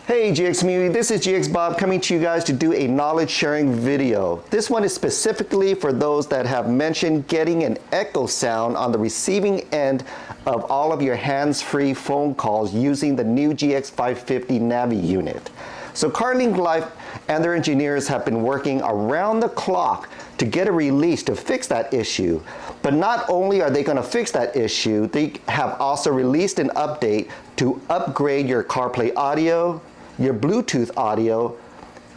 Hey GX community, this is GX Bob coming to you guys to do a knowledge sharing video. This one is specifically for those that have mentioned getting an echo sound on the receiving end of all of your hands-free phone calls using the new GX550 Navi unit. So CarLink Life and their engineers have been working around the clock to get a release to fix that issue. But not only are they going to fix that issue, they have also released an update to upgrade your CarPlay audio, your Bluetooth audio,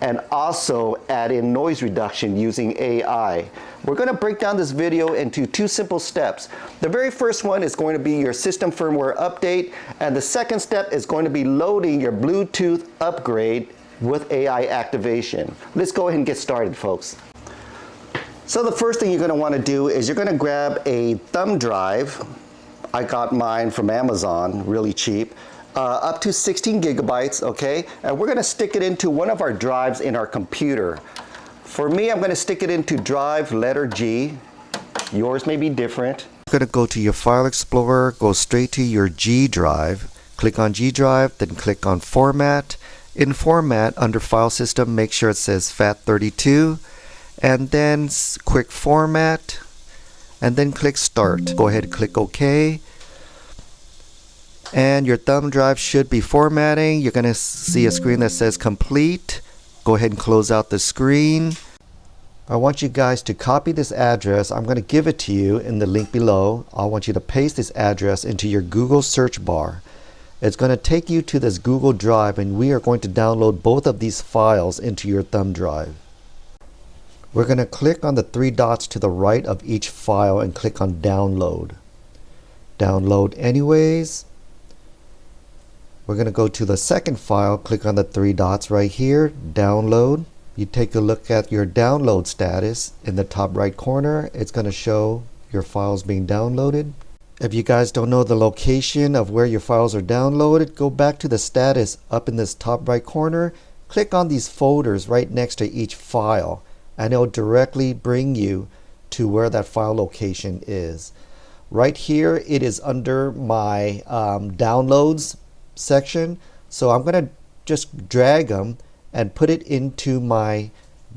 and also add in noise reduction using AI. We're going to break down this video into two simple steps. The very first one is going to be your system firmware update, and the second step is going to be loading your Bluetooth upgrade with AI activation. Let's go ahead and get started, folks. So the first thing you're going to want to do is you're going to grab a thumb drive. I got mine from Amazon, really cheap. Up to 16 gigabytes, okay? And we're going to stick it into one of our drives in our computer. For me, I'm going to stick it into drive letter G. Yours may be different. You're going to go to your File Explorer, go straight to your G drive, click on G drive, then click on Format. In Format, under File System, make sure it says FAT32, and then quick Format, and then click Start. Go ahead and click OK. And your thumb drive should be formatting. You're going to see a screen that says complete. Go ahead and close out the screen. I want you guys to copy this address. I'm going to give it to you in the link below. I want you to paste this address into your Google search bar. It's going to take you to this Google Drive, and we are going to download both of these files into your thumb drive. We're going to click on the three dots to the right of each file and click on Download. Download anyways. We're going to go to the second file, click on the three dots right here, download. You take a look at your download status in the top right corner. It's going to show your files being downloaded. If you guys don't know the location of where your files are downloaded, go back to the status up in this top right corner. Click on these folders right next to each file, and it'll directly bring you to where that file location is. Right here, it is under my downloads section, so I'm going to just drag them and put it into my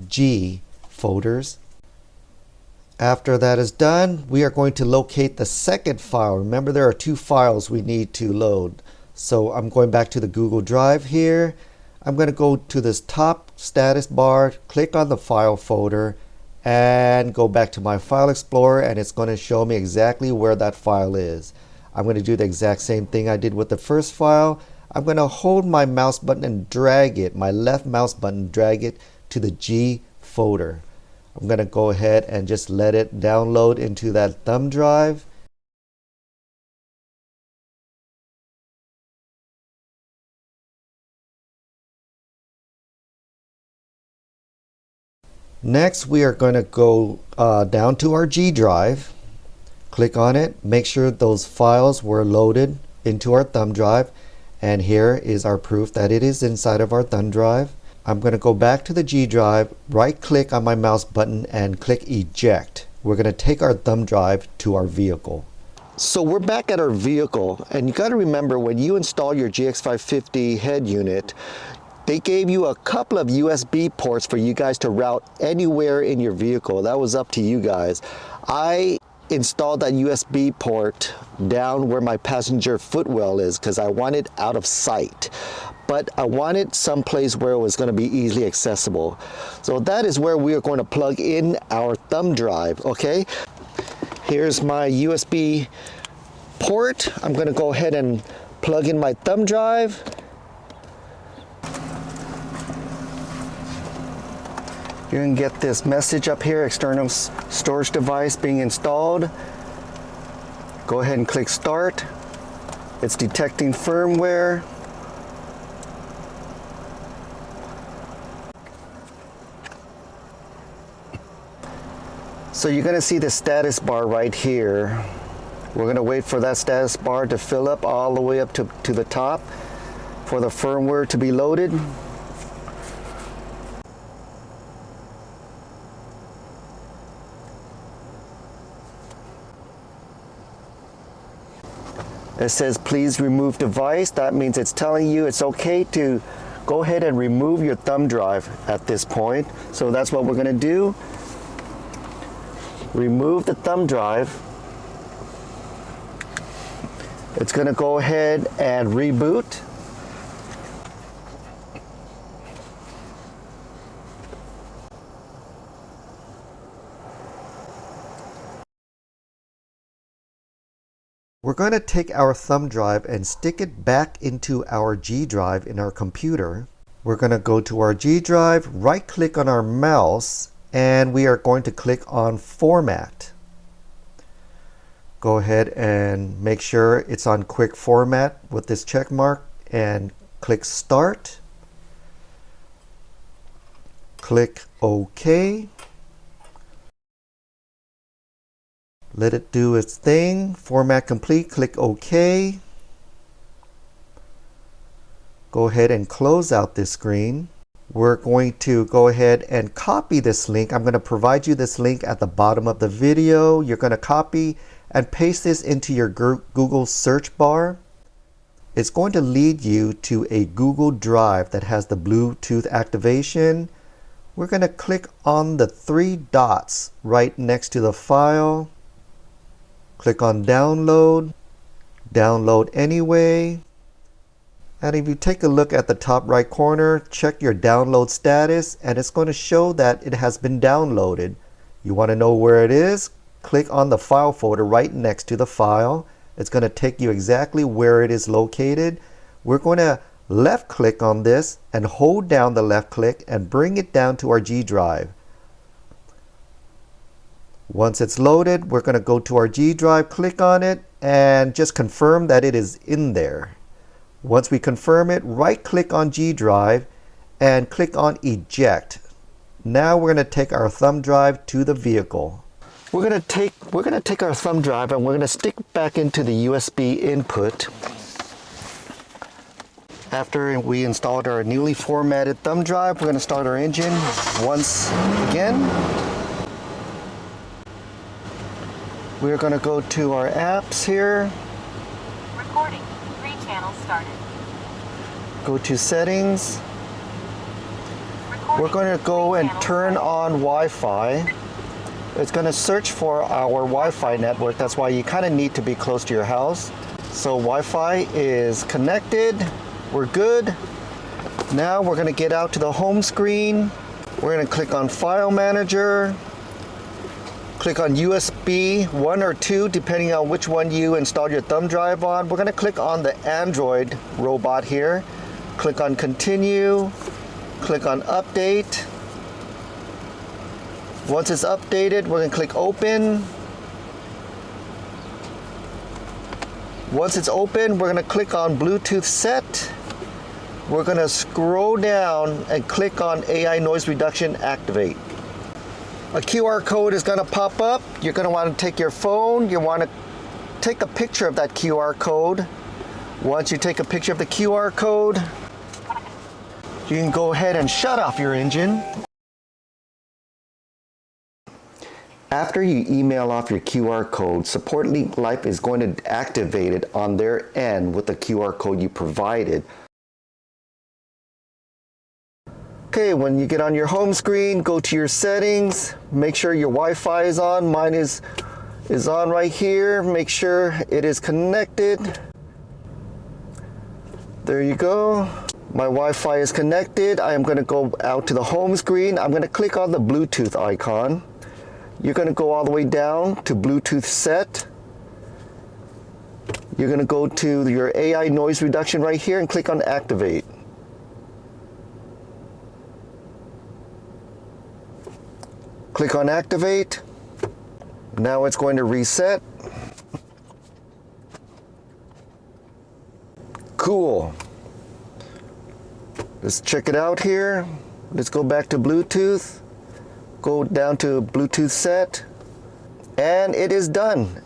G folders. After that is done, we are going to locate the second file. Remember, there are two files we need to load. So I'm going back to the Google Drive here. I'm going to go to this top status bar, click on the file folder, and go back to my File Explorer, and it's going to show me exactly where that file is. I'm going to do the exact same thing I did with the first file. I'm going to hold my mouse button and drag it, my left mouse button, drag it to the G folder. I'm going to go ahead and just let it download into that thumb drive. Next, we are going to go down to our G drive. Click on it, make sure those files were loaded into our thumb drive, and here is our proof that it is inside of our thumb drive. I'm going to go back to the G drive, right click on my mouse button and click eject. We're going to take our thumb drive to our vehicle. So we're back at our vehicle, and you got to remember, when you install your GX550 head unit, they gave you a couple of USB ports for you guys to route anywhere in your vehicle. That was up to you guys. I installed that USB port down where my passenger footwell is because I want it out of sight, but I wanted someplace where it was going to be easily accessible. So that is where we are going to plug in our thumb drive. Okay, here's my USB port. I'm going to go ahead and plug in my thumb drive. You can get this message up here, external storage device being installed. Go ahead and click start. It's detecting firmware. So you're going to see the status bar right here. We're going to wait for that status bar to fill up all the way up to the top for the firmware to be loaded. It says please remove device. That means it's telling you it's okay to go ahead and remove your thumb drive at this point. So that's what we're going to do. Remove the thumb drive. It's going to go ahead and reboot. We're going to take our thumb drive and stick it back into our G drive in our computer. We're going to go to our G drive, right click on our mouse, and we are going to click on Format. Go ahead and make sure it's on Quick Format with this check mark and click Start. Click OK. Let it do its thing. Format complete. Click OK. Go ahead and close out this screen. We're going to go ahead and copy this link. I'm going to provide you this link at the bottom of the video. You're going to copy and paste this into your Google search bar. It's going to lead you to a Google Drive that has the Bluetooth activation. We're going to click on the three dots right next to the file. Click on Download, Download Anyway. And if you take a look at the top right corner, check your download status and it's going to show that it has been downloaded. You want to know where it is? Click on the file folder right next to the file. It's going to take you exactly where it is located. We're going to left click on this and hold down the left click and bring it down to our G drive. Once it's loaded, we're going to go to our G drive, click on it, and just confirm that it is in there. Once we confirm it, right click on G drive and click on Eject. Now we're going to take our thumb drive to the vehicle. We're going to take our thumb drive and we're going to stick back into the USB input. After we installed our newly formatted thumb drive, we're going to start our engine once again. We're going to go to our apps here. Recording. 3 channels started. Go to settings. Recording. We're going to go 3 and channels turn started. on Wi-Fi. It's going to search for our Wi-Fi network. That's why you kind of need to be close to your house. So Wi-Fi is connected. We're good. Now we're going to get out to the home screen. We're going to click on File Manager. Click on USB 1 or 2, depending on which one you installed your thumb drive on. We're going to click on the Android robot here. Click on Continue. Click on Update. Once it's updated, we're going to click Open. Once it's open, we're going to click on Bluetooth Set. We're going to scroll down and click on AI Noise Reduction Activate. A QR code is going to pop up. You're going to want to take your phone. You want to take a picture of that QR code. Once you take a picture of the QR code, you can go ahead and shut off your engine. After you email off your QR code, Support Link Life is going to activate it on their end with the QR code you provided. Okay, when you get on your home screen, go to your settings, make sure your Wi-Fi is on. Mine is on right here. Make sure it is connected. There you go. My Wi-Fi is connected. I am going to go out to the home screen. I'm going to click on the Bluetooth icon. You're going to go all the way down to Bluetooth Set. You're going to go to your AI Noise Reduction right here and click on Activate. Click on Activate. Now it's going to reset. Cool. Let's check it out here. Let's go back to Bluetooth. Go down to Bluetooth Set. And it is done.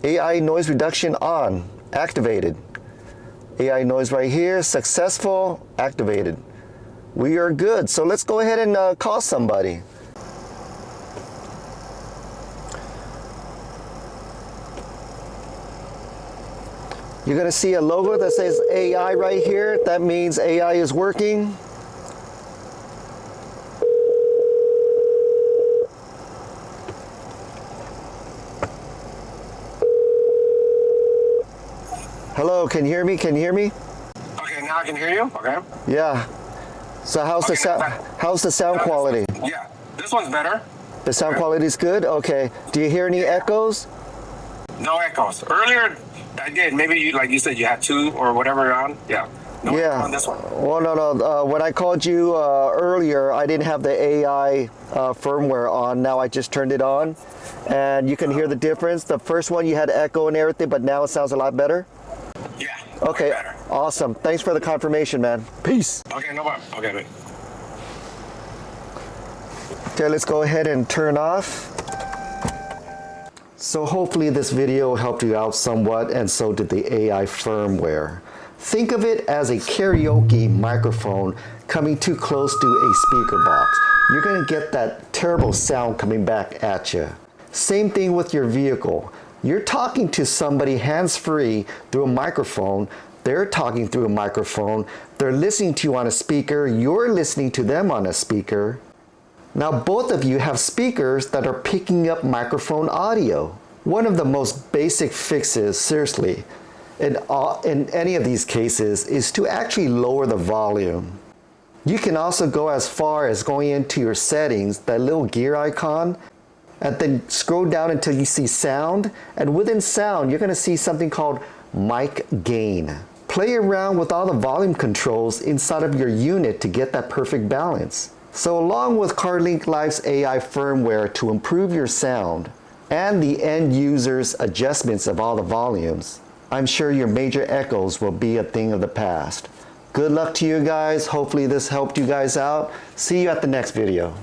AI noise reduction on, activated. AI noise right here, successful, activated. We are good. So let's go ahead and call somebody. You're gonna see a logo that says AI right here. That means AI is working. Hello, can you hear me? Can you hear me? Okay, now I can hear you. Okay. Yeah. So how's the sound? How's the sound quality? Yeah, this one's better. The sound quality is good. Okay. Do you hear any echoes? No echoes. Earlier, I did. Maybe you, like you said, you had two or whatever on. Yeah. No echo on this one. Well, no. When I called you earlier, I didn't have the AI firmware on. Now I just turned it on, and you can hear the difference. The first one you had echo and everything, but now it sounds a lot better. Yeah. Okay. Better. Awesome. Thanks for the confirmation, man. Peace. Okay, no problem. Okay, wait. Okay, let's go ahead and turn off. So hopefully this video helped you out somewhat, and so did the AI firmware. Think of it as a karaoke microphone coming too close to a speaker box. You're gonna get that terrible sound coming back at you. Same thing with your vehicle. You're talking to somebody hands-free through a microphone. They're talking through a microphone. They're listening to you on a speaker. You're listening to them on a speaker. Now both of you have speakers that are picking up microphone audio. One of the most basic fixes, seriously, in any of these cases is to actually lower the volume. You can also go as far as going into your settings, that little gear icon, and then scroll down until you see sound, and within sound you're going to see something called mic gain. Play around with all the volume controls inside of your unit to get that perfect balance. So along with CarLink Life's AI firmware to improve your sound and the end user's adjustments of all the volumes, I'm sure your major echoes will be a thing of the past. Good luck to you guys. Hopefully this helped you guys out. See you at the next video.